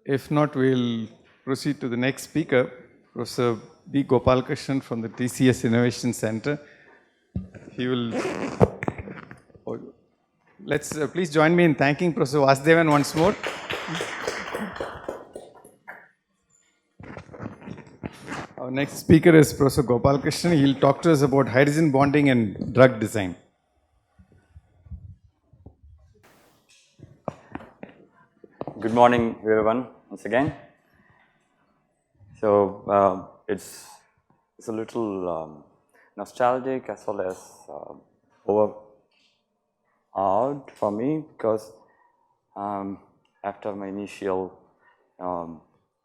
If not, we'll proceed to the next speaker, Professor B. Gopalakrishnan from the TCS Innovation Center. He will. Let's please join me in thanking Professor Vasudevan once more. Our next speaker is Professor Gopalakrishnan. He'll talk to us about hydrogen bonding and drug design. Good morning, everyone, once again. So it's a little nostalgic as well as overawed for me because after my initial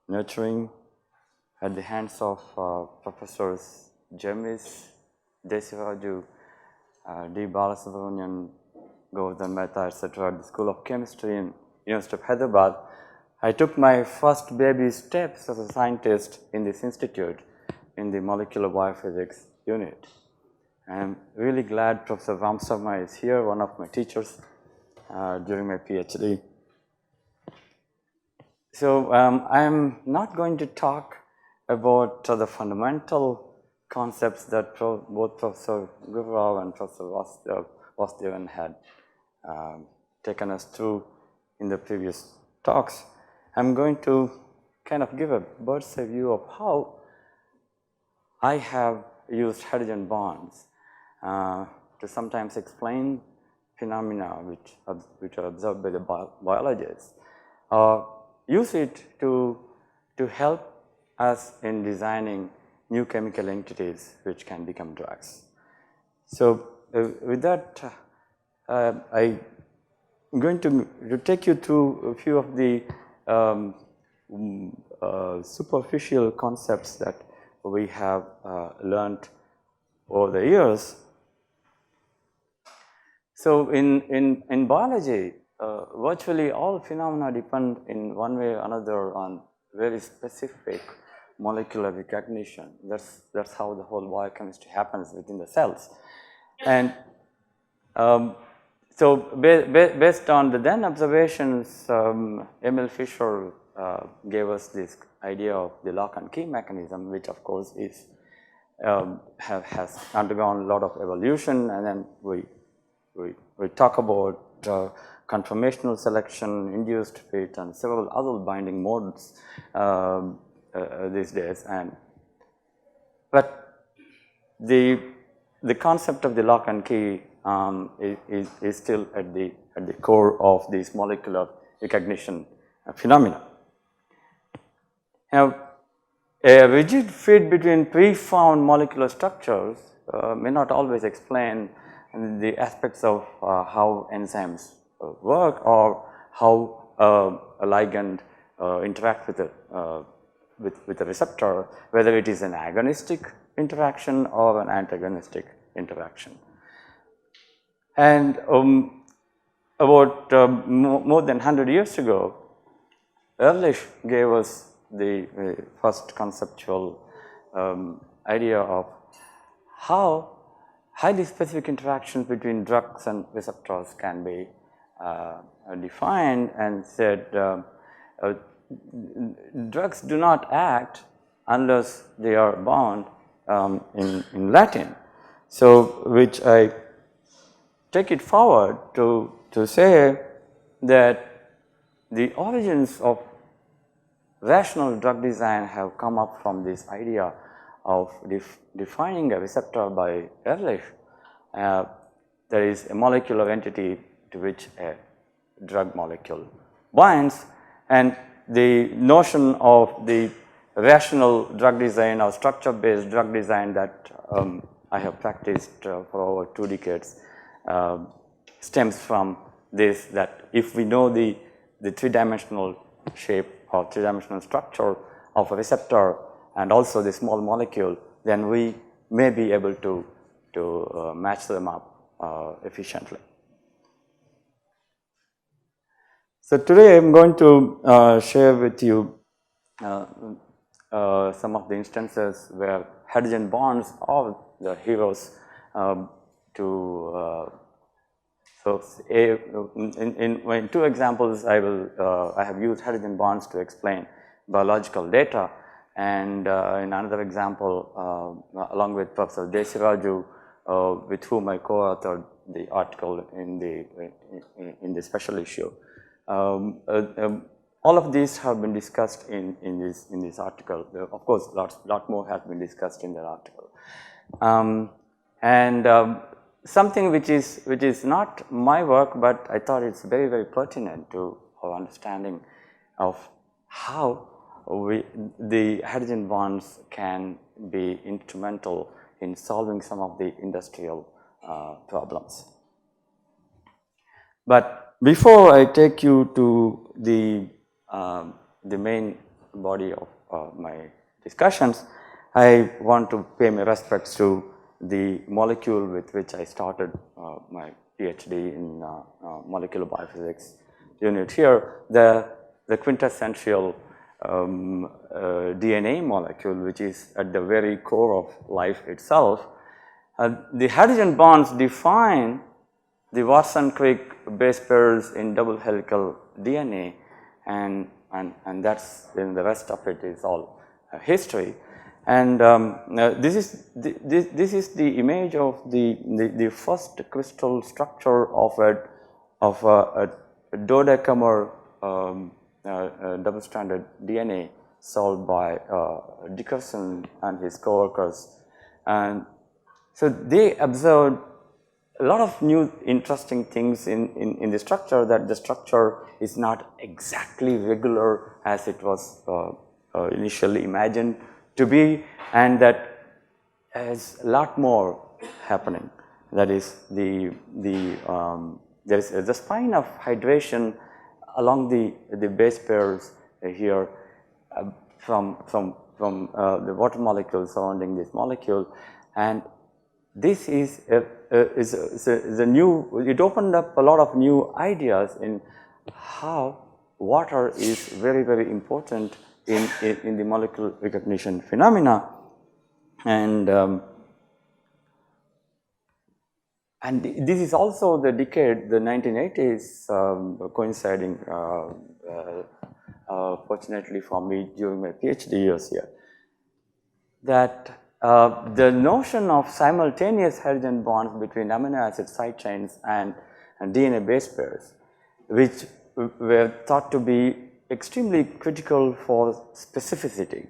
nurturing at the hands of Professors Jamis, Desiraju, D. Balasubramanian, Govardhan Mehta, etc. at the School of Chemistry in University of Hyderabad, I took my first baby steps as a scientist in this institute in the molecular biophysics unit. I'm really glad Professor Ramsarma is here, one of my teachers during my PhD. So I'm not going to talk about the fundamental concepts that both Professor Gururam and Professor Vasudevan had taken us through in the previous talks. I'm going to kind of give a bird's eye view of how I have used hydrogen bonds to sometimes explain phenomena which are observed by the biologists, use it to help us in designing new chemical entities which can become drugs. So with that, I'm going to take you through a few of the superficial concepts that we have learned over the years. So in biology, virtually all phenomena depend in one way or another on very specific molecular recognition. That's how the whole biochemistry happens within the cells. And so based on the then observations, Emil Fischer gave us this idea of the lock and key mechanism, which of course is has undergone a lot of evolution, and then we talk about conformational selection, induced fit, and several other binding modes these days. But the concept of the lock and key is still at the core of these molecular recognition phenomena. Now, a rigid fit between pre-found molecular structures may not always explain the aspects of how enzymes work or how a ligand interact with a receptor, whether it is an agonistic interaction or an antagonistic interaction. And about more than 100 years ago, Ehrlich gave us the first conceptual idea of how highly specific interactions between drugs and receptors can be defined, and said drugs do not act unless they are bound in Latin. So which I take it forward to say that the origins of rational drug design have come up from this idea of defining a receptor by Ehrlich. There is a molecular entity to which a drug molecule binds, and the notion of the rational drug design or structure-based drug design that I have practiced for over 2 decades stems from this, that if we know the 3-dimensional shape or 3-dimensional structure of a receptor and also the small molecule, then we may be able to match them up efficiently. So today I am going to share with you some of the instances where hydrogen bonds are the heroes to So, in two examples, I have used hydrogen bonds to explain biological data, and in another example, along with Professor Desiraju, with whom I co-authored the article in the special issue. All of these have been discussed in this article. Of course, lot more has been discussed in that article. Something which is not my work, but I thought it's very, very pertinent to our understanding of how the hydrogen bonds can be instrumental in solving some of the industrial problems. But before I take you to the main body of my discussions, I want to pay my respects to the molecule with which I started my PhD in molecular biophysics unit here, the quintessential DNA molecule, which is at the very core of life itself. The hydrogen bonds define the Watson-Crick base pairs in double helical DNA, and that's, then the rest of it is all history. And this is the image of the first crystal structure of a dodecamer double-stranded DNA solved by Dickerson and his co-workers. And so they observed a lot of new interesting things in the structure, that the structure is not exactly regular as it was initially imagined to be, and that has a lot more happening. That is, there is the spine of hydration along the base pairs here from the water molecule surrounding this molecule, and this is a new. It opened up a lot of new ideas in how water is very, very important in the molecular recognition phenomena, and this is also the decade, the 1980s, coinciding fortunately for me during my PhD years here, that the notion of simultaneous hydrogen bonds between amino acid side chains and DNA base pairs, which were thought to be extremely critical for specificity,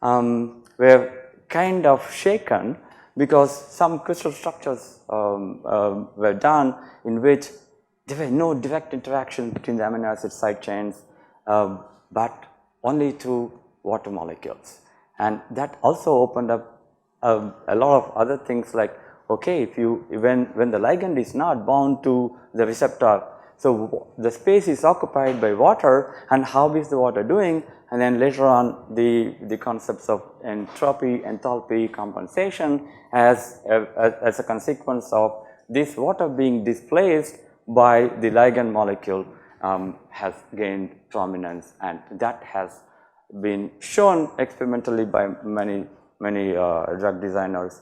were kind of shaken because some crystal structures were done in which there were no direct interaction between the amino acid side chains, but only through water molecules. And that also opened up a lot of other things, like, okay, when the ligand is not bound to the receptor, so the space is occupied by water, and how is the water doing? And then later on, the concepts of entropy, enthalpy, compensation as a consequence of this water being displaced by the ligand molecule has gained prominence, and that has been shown experimentally by many drug designers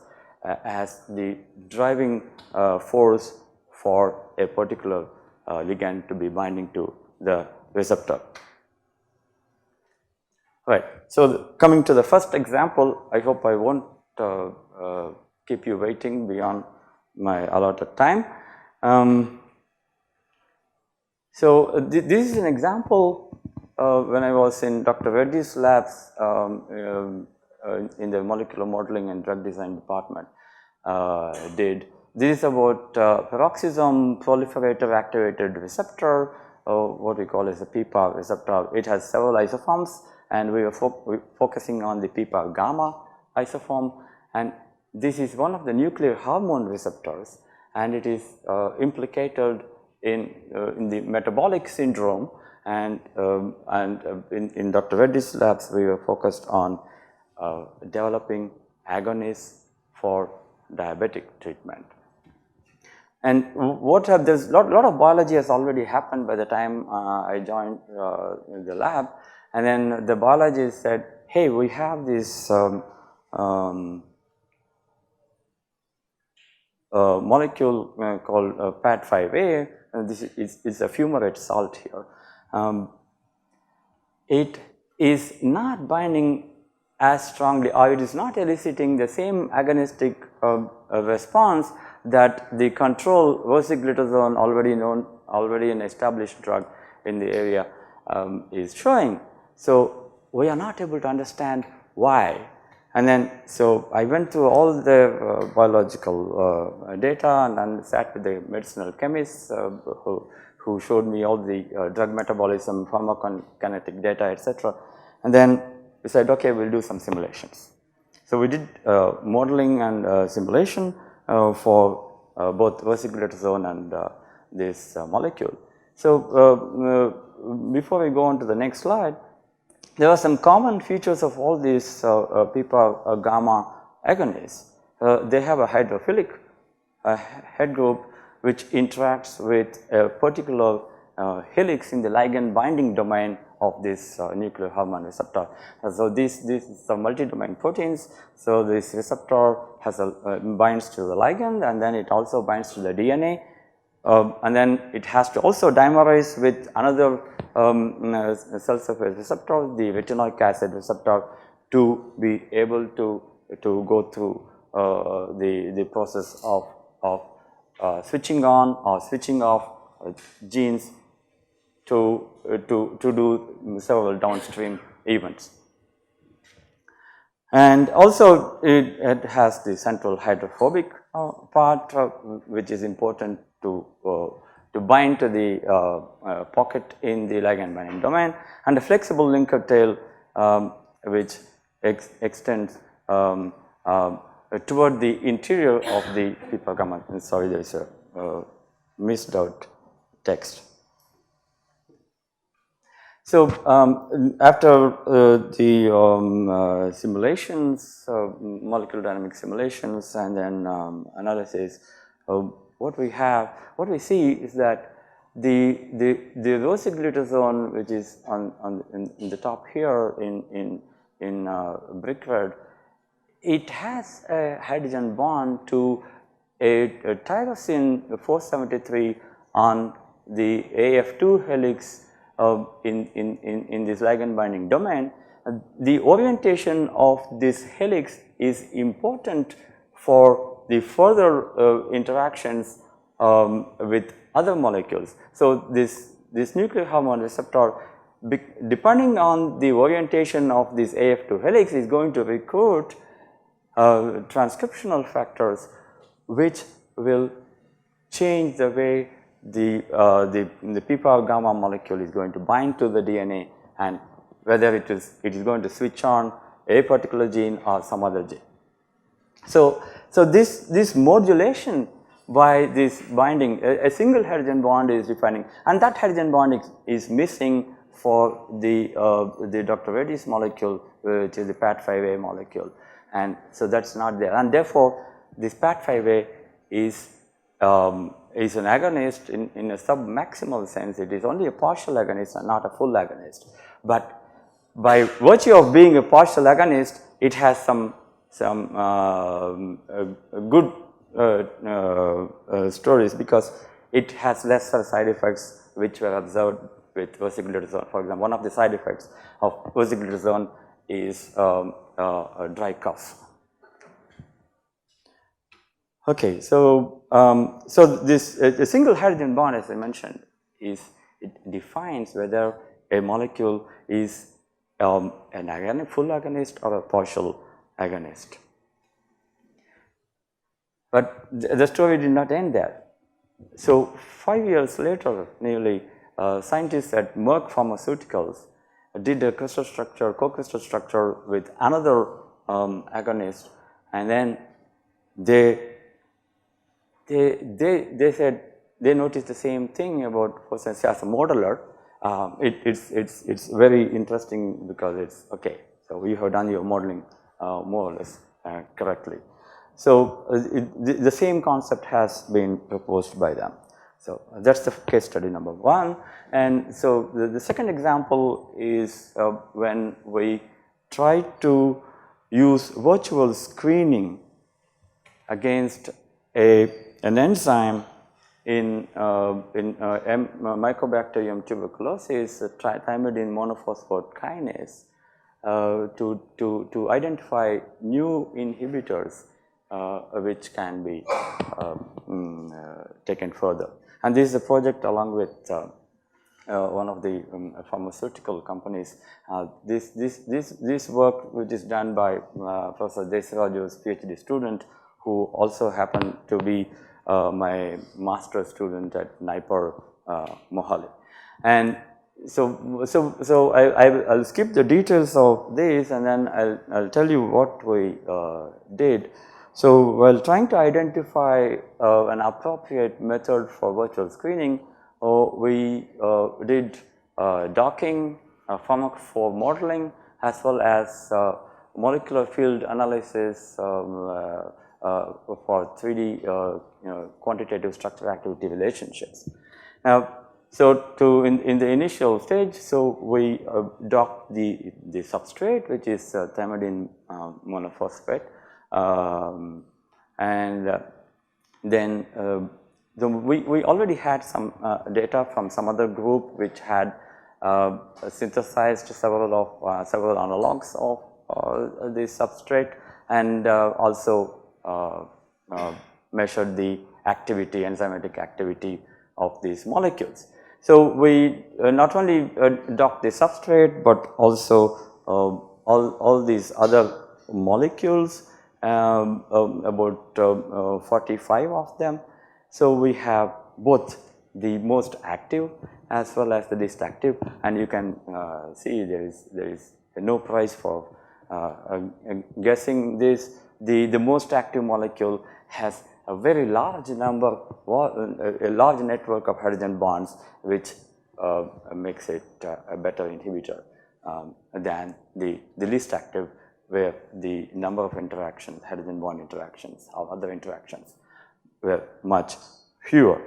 as the driving force for a particular ligand to be binding to the receptor. Right. So coming to the first example, I hope I won't keep you waiting beyond my allotted time. So this is an example when I was in Dr. Reddy's labs in the molecular modeling and drug design department did. This is about peroxisome proliferative activated receptor, what we call as a PPAR receptor. It has several isoforms, and we are focusing on the PPAR gamma isoform, and this is one of the nuclear hormone receptors, and it is implicated in the metabolic syndrome, and in Dr. Reddy's labs we were focused on developing agonists for diabetic treatment. And there's a lot of biology has already happened by the time I joined the lab, and then the biologist said, hey, we have this molecule called PAD5A. This is a fumarate salt here. It is not binding as strongly, or it is not eliciting the same agonistic response that the control rosiglitazone, already an established drug in the area, is showing. So we are not able to understand why. And then, so I went through all the biological data and then sat with the medicinal chemists who showed me all the drug metabolism, pharmacokinetic data, etc. And then we said, okay, we'll do some simulations. So we did modeling and simulation for both rosiglitazone and this molecule. So before we go on to the next slide, there are some common features of all these PPAR gamma agonists. They have a hydrophilic head group which interacts with a particular helix in the ligand binding domain of this nuclear hormone receptor. So this is some multi-domain proteins. So this receptor has binds to the ligand, and then it also binds to the DNA. And then it has to also dimerize with another cell surface receptor, the retinoic acid receptor, to be able to go through the process of switching on or switching off genes to do several downstream events. And also it has the central hydrophobic part, which is important to bind to the pocket in the ligand binding domain, and a flexible linker tail which extends toward the interior of the PPAR gamma. Sorry, there is a missed out text. So after the simulations, molecular dynamic simulations, and then analysis, what we see is that the rosiglitazone, which is in the top here in brick red, it has a hydrogen bond to a tyrosine 473 on the AF2 helix in this ligand binding domain. The orientation of this helix is important for the further interactions with other molecules. So this nuclear hormone receptor, depending on the orientation of this AF2 helix, is going to recruit transcriptional factors which will change the way the PPAR gamma molecule is going to bind to the DNA, and whether it is going to switch on a particular gene or some other gene. So this modulation by this binding, a single hydrogen bond is defining, and that hydrogen bond is missing for the Dr. Reddy's molecule, which is the PAD5A molecule, and so that's not there, and therefore this PAD5A is an agonist in a sub-maximal sense. It is only a partial agonist and not a full agonist. But by virtue of being a partial agonist, it has some good stories, because it has lesser side effects which were observed with rosiglitazone. For example, one of the side effects of rosiglitazone is a dry cough. Okay, so this a single hydrogen bond, as I mentioned, it defines whether a molecule is an agonist, full agonist, or a partial agonist. But the story did not end there. So 5 years later, nearly, scientists at Merck Pharmaceuticals did a crystal structure, co-crystal structure with another agonist, and then they said they noticed the same thing about, for instance, as a modeler. It's very interesting because it's okay. So you have done your modeling more or less correctly. So the same concept has been proposed by them. So that's the case study number one. And so the second example is when we try to use virtual screening against a an enzyme in Mycobacterium tuberculosis, thymidine monophosphate kinase, to identify new inhibitors which can be taken further. And this is a project along with one of the pharmaceutical companies. This work, which is done by Professor Desiraju's PhD student, who also happened to be my master's student at NIPER, Mohali. And so I'll skip the details of this, and then I'll tell you what we did. So while trying to identify an appropriate method for virtual screening, we did docking, pharmacophore modeling, as well as molecular field analysis for 3D quantitative structure activity relationships. Now, so in the initial stage, so we docked the substrate, which is thymidine monophosphate, and then we already had some data from some other group which had synthesized several analogs of this substrate, and also measured the activity, enzymatic activity of these molecules. So we not only docked the substrate, but also all these other molecules, about 45 of them. So we have both the most active as well as the least active, and you can see there is no prize for guessing this. The most active molecule has a very large number, a large network of hydrogen bonds, which makes it a better inhibitor than the least active, where the number of interactions, hydrogen bond interactions or other interactions, were much fewer.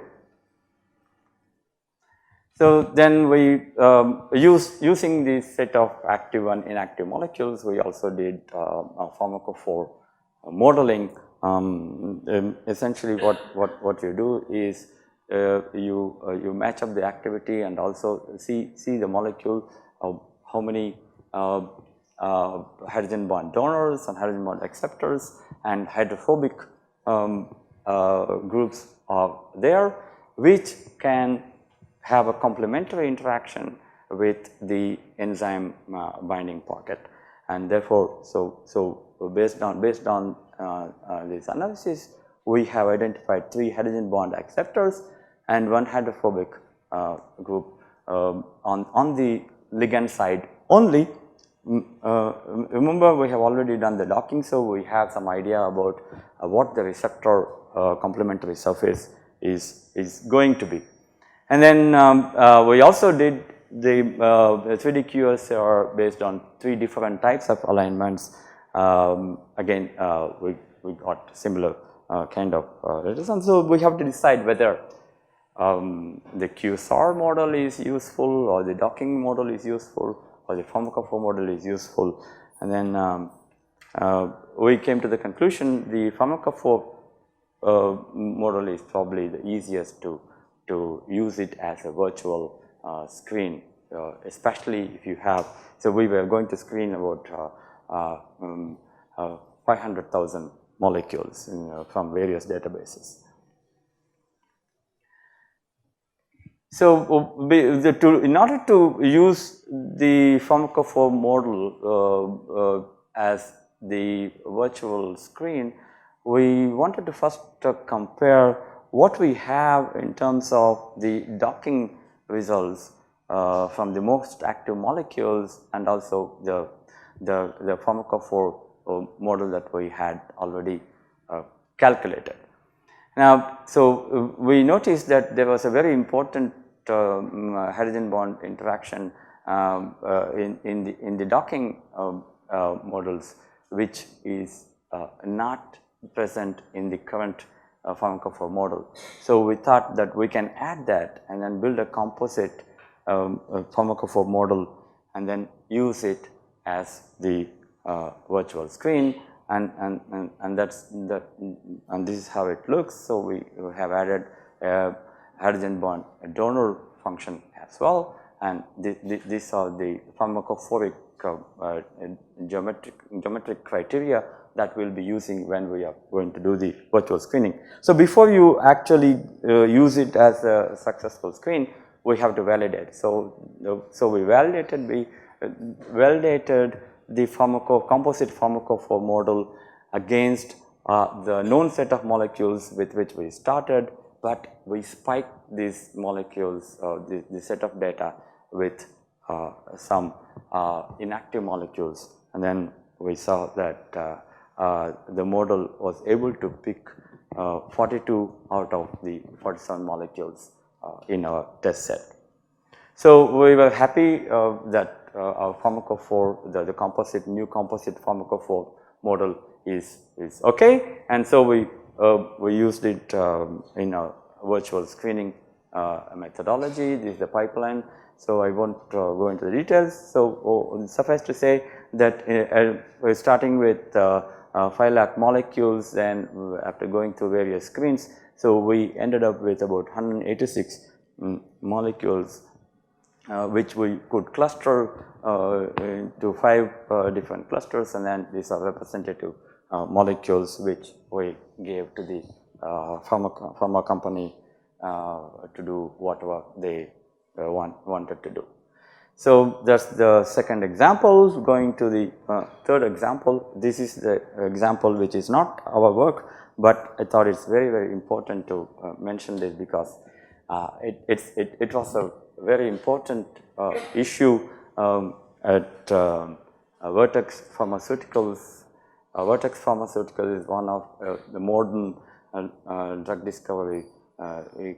So then we using this set of active and inactive molecules, we also did pharmacophore modeling. Essentially what you do is you match up the activity and also see the molecule, how many hydrogen bond donors and hydrogen bond acceptors and hydrophobic groups are there, which can have a complementary interaction with the enzyme binding pocket. And therefore, so based on this analysis, we have identified 3 hydrogen bond acceptors and 1 hydrophobic group on the ligand side only. Remember, we have already done the docking, so we have some idea about what the receptor complementary surface is going to be. And then we also did the 3D QSR based on 3 different types of alignments. Again, we got similar kind of results. So we have to decide whether the QSR model is useful, or the docking model is useful, or the pharmacophore model is useful. And then we came to the conclusion the pharmacophore model is probably the easiest to use it as a virtual screen, especially if you have. So we were going to screen about 500,000 molecules from various databases. So in order to use the pharmacophore model as the virtual screen, we wanted to first compare what we have in terms of the docking results from the most active molecules, and also the pharmacophore model that we had already calculated. Now, so we noticed that there was a very important hydrogen bond interaction in the docking models, which is not present in the current pharmacophore model. So we thought that we can add that and then build a composite pharmacophore model and then use it as the virtual screen. and this is how it looks. So we have added a hydrogen bond donor function as well, and these are the pharmacophoric geometric criteria that we will be using when we are going to do the virtual screening. So before you actually use it as a successful screen, we have to validate. So we validated the composite pharmacophore model against the known set of molecules with which we started, but we spiked these molecules, the set of data with some inactive molecules, and then we saw that the model was able to pick 42 out of the 47 molecules in our test set. So we were happy that our pharmacophore, the new composite pharmacophore model is okay, and so we used it in our virtual screening methodology. This is the pipeline. So I won't go into the details. So suffice to say that we're starting with 5 lakh molecules, then after going through various screens, so we ended up with about 186 molecules which we could cluster into 5 different clusters, and then these are representative molecules which we gave to the pharma company to do whatever they wanted to do. So that's the second example. Going to the third example, this is the example which is not our work, but I thought it's very, very important to mention this because it was a very important issue at Vertex Pharmaceuticals. Vertex Pharmaceuticals is one of the modern drug discovery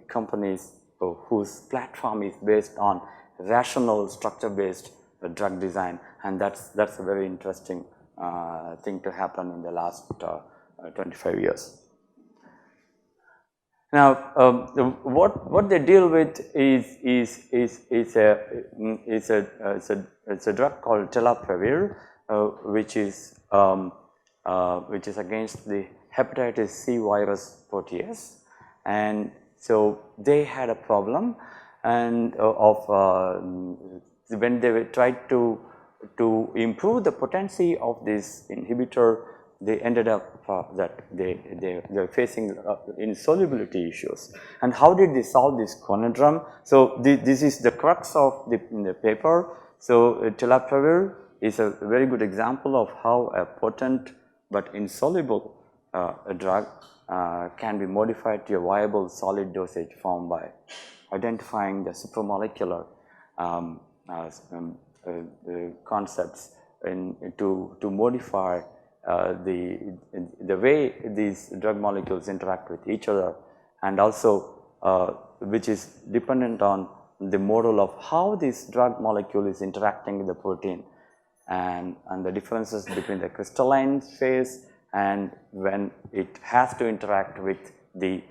companies whose platform is based on rational structure-based drug design, and that's a very interesting thing to happen in the last 25 years. Now, what they deal with is a drug called tenofovir, which is against the hepatitis C virus protease, and so they had a problem, and when they tried to improve the potency of this inhibitor, they ended up that they were facing insolubility issues. And how did they solve this conundrum? So this is the crux of the paper. So tenofovir is a very good example of how a potent but insoluble drug can be modified to a viable solid dosage form by identifying the supramolecular concepts to modify the way these drug molecules interact with each other, and also which is dependent on the model of how this drug molecule is interacting with the protein, and the differences between the crystalline phase and when it has to interact with the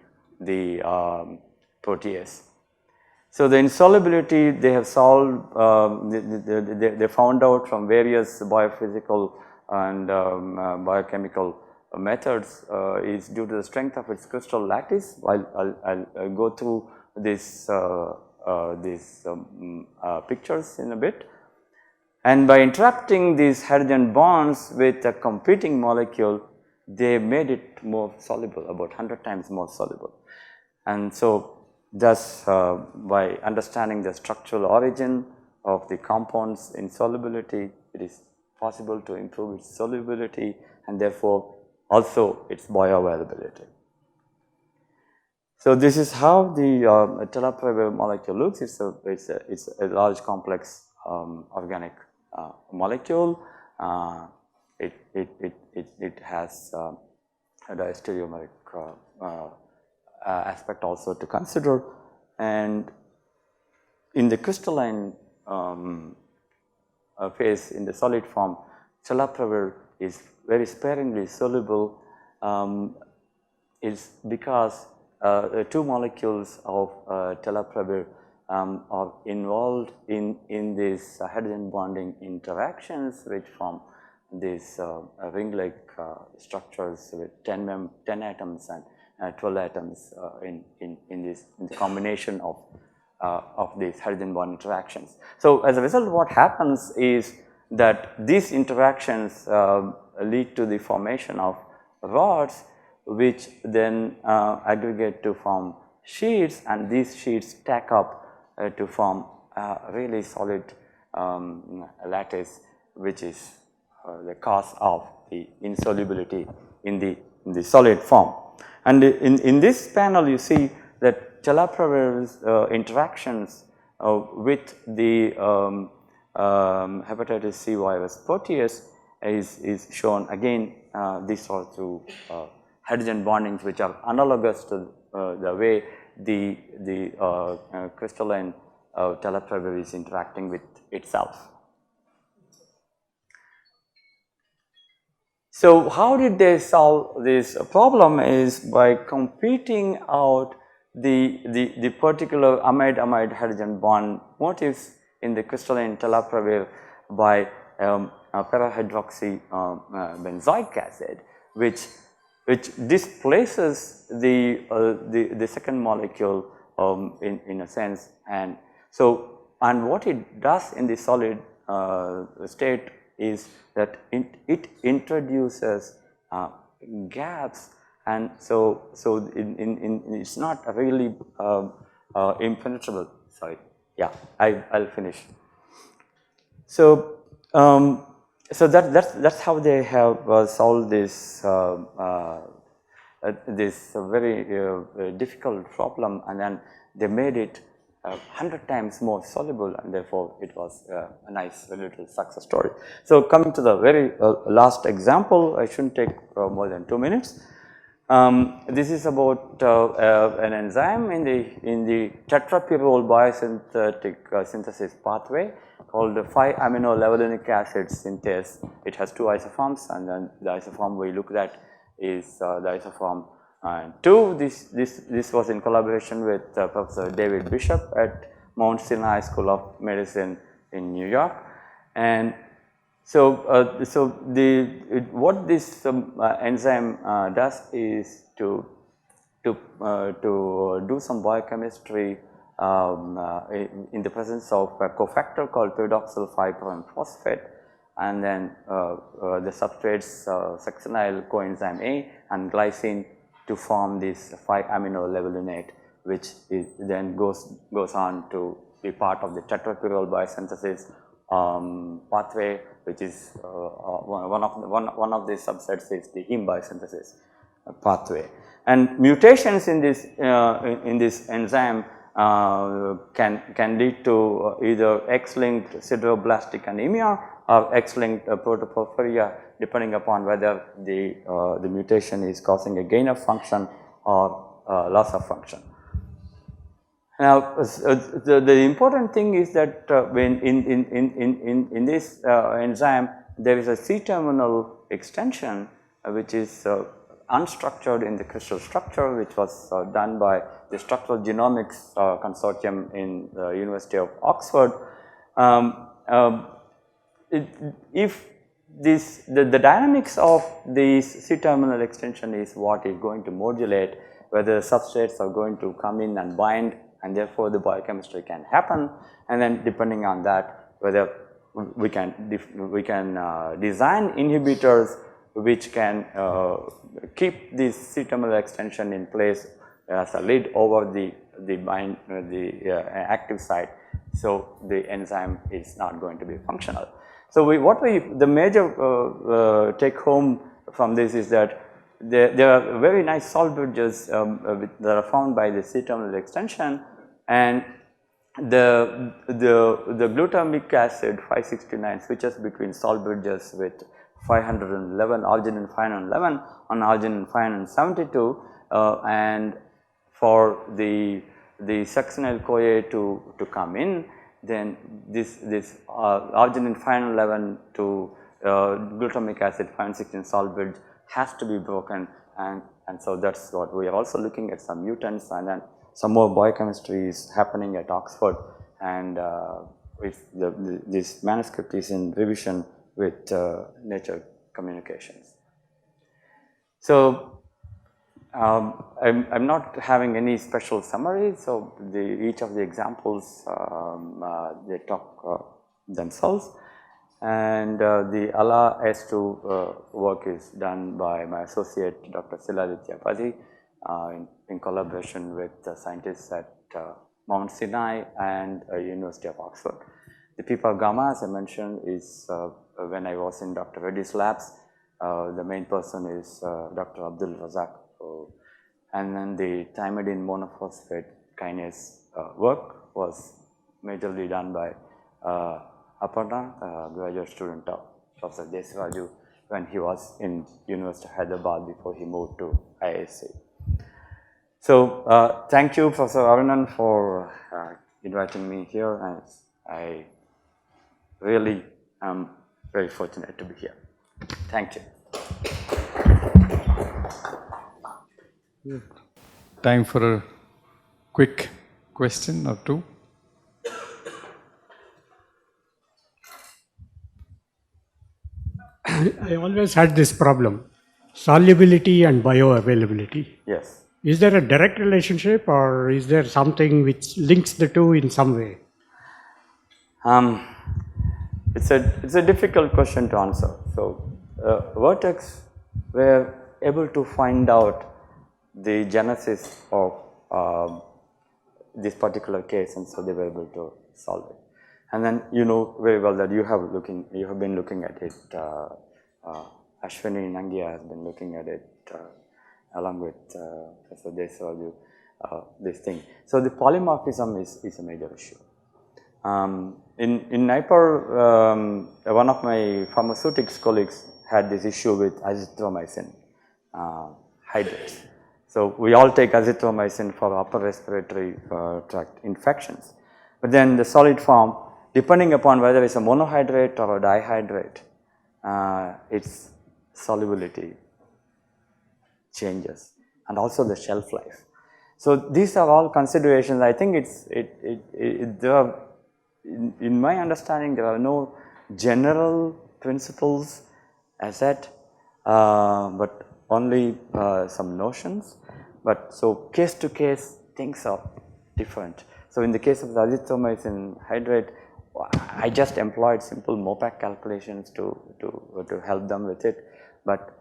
protease. So the insolubility they have solved, they found out from various biophysical and biochemical methods is due to the strength of its crystal lattice. I'll go through these pictures in a bit. And by interrupting these hydrogen bonds with a competing molecule, they made it more soluble, about 100 times more soluble. And so thus by understanding the structural origin of the compound's insolubility, it is possible to improve its solubility and therefore also its bioavailability. So this is how the tenofovir molecule looks. It's a large complex organic molecule. It has a diastereomeric aspect also to consider, and in the crystalline phase, in the solid form, tenofovir is very sparingly soluble. Is because the 2 molecules of tenofovir are involved in these hydrogen bonding interactions which form these ring-like structures with 10 atoms and 12 atoms in the combination of these hydrogen bond interactions. So, as a result, what happens is that these interactions lead to the formation of rods, which then aggregate to form sheets, and these sheets stack up to form a really solid lattice, which is the cause of the insolubility in the solid form. And in this panel, you see that Chalapravir's interactions with the hepatitis C virus protease is shown again. These are through hydrogen bondings, which are analogous to the way the crystalline Chalapravir is interacting with itself. So, how did they solve this problem is by competing out the particular amide-amide hydrogen bond motifs in the crystalline Chalapravir by parahydroxy benzoic acid, which displaces the second molecule in a sense. And so, and what it does in the solid state is that it introduces gaps, and so it's not really impenetrable. Sorry, yeah, I'll finish. So that's how they have solved this this very difficult problem, and then they made it 100 times more soluble, and therefore it was a nice little success story. So, coming to the very last example, I shouldn't take more than 2 minutes. This is about an enzyme in the tetrapyrrole biosynthetic synthesis pathway called the 5-amino levulinic acid synthase. It has 2 isoforms, and then the isoform we looked at is the isoform 2. This was in collaboration with Professor David Bishop at Mount Sinai School of Medicine in New York. And so, what this enzyme does is to do some biochemistry in the presence of a cofactor called pyridoxal 5' phosphate, and then the substrates succinyl coenzyme A and glycine to form this 5-amino levulinate, which then goes on to be part of the tetrapyrrole biosynthesis pathway, which is one of the subsets is the heme biosynthesis pathway. And mutations in this enzyme can lead to either X-linked sideroblastic anemia or X-linked protoporphyria, depending upon whether the mutation is causing a gain of function or loss of function. Now, the important thing is that when in this enzyme, there is a C-terminal extension which is unstructured in the crystal structure, which was done by the Structural Genomics Consortium in the University of Oxford. If the dynamics of this C-terminal extension is what is going to modulate whether substrates are going to come in and bind, and therefore the biochemistry can happen, and then depending on that whether we can design inhibitors which can keep this C-terminal extension in place as a lid over the active site, so the enzyme is not going to be functional. So the major take home from this is that there are very nice salt bridges that are found by the C-terminal extension, and the glutamic acid 569 switches between salt bridges with 511, arginine 511 on arginine 572, and for the succinyl CoA to come in, then this arginine 511 to glutamic acid 516 salt bridge has to be broken, and so that's what we are also looking at some mutants, and then some more biochemistry is happening at Oxford, and if this manuscript is in revision, with nature communications. So I'm not having any special summary, so each of the examples they talk themselves, and the Allah S2 work is done by my associate Dr. Siladitya Padi in collaboration with scientists at Mount Sinai and University of Oxford. The Pipa Gamma, as I mentioned, is when I was in Dr. Reddy's labs, the main person is Dr. Abdul Razak. And then the thymidine monophosphate kinase work was majorly done by Aparna, graduate student of Professor Desiraju, when he was in University of Hyderabad before he moved to IISc. So thank you, Professor Arunan, for inviting me here, and I really am very fortunate to be here. Thank you. Time for a quick question or two. I always had this problem, solubility and bioavailability. Yes. Is there a direct relationship, or is there something which links the two in some way? It's a difficult question to answer. So Vertex were able to find out the genesis of this particular case, and so they were able to solve it. And then you know very well that you have been looking at it. Ashwini Nangia has been looking at it along with Professor Desiraju, this thing. So the polymorphism is a major issue. In NIPER, one of my pharmaceutics colleagues had this issue with azithromycin hydrates. So we all take azithromycin for upper respiratory tract infections. But then the solid form, depending upon whether it's a monohydrate or a dihydrate, its solubility changes, and also the shelf life. So these are all considerations. I think there are, in my understanding, there are no general principles as yet, but only some notions. But so case to case, things are different. So in the case of the azithromycin hydrate, I just employed simple MOPAC calculations to help them with it. But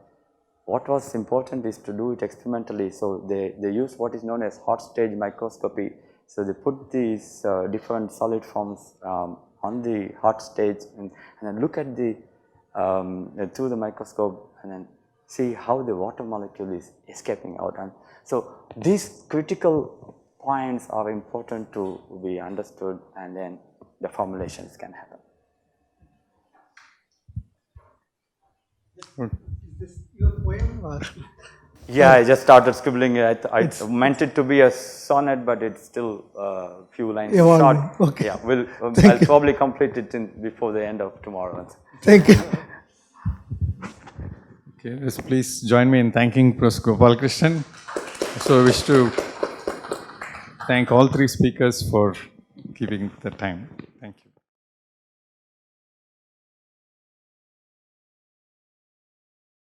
what was important is to do it experimentally. So they use what is known as hot stage microscopy. So they put these different solid forms on the hot stage and then look at the through the microscope and then see how the water molecule is escaping out. And so these critical points are important to be understood, and then the formulations can happen. Is this your poem or? Yeah, I just started scribbling it. I meant it to be a sonnet, but it's still a few lines short. Okay. Yeah, I'll probably complete it before the end of tomorrow. Thank you. Okay, yes, please join me in thanking Prof. Gopalakrishnan. So I wish to thank all three speakers for giving the time.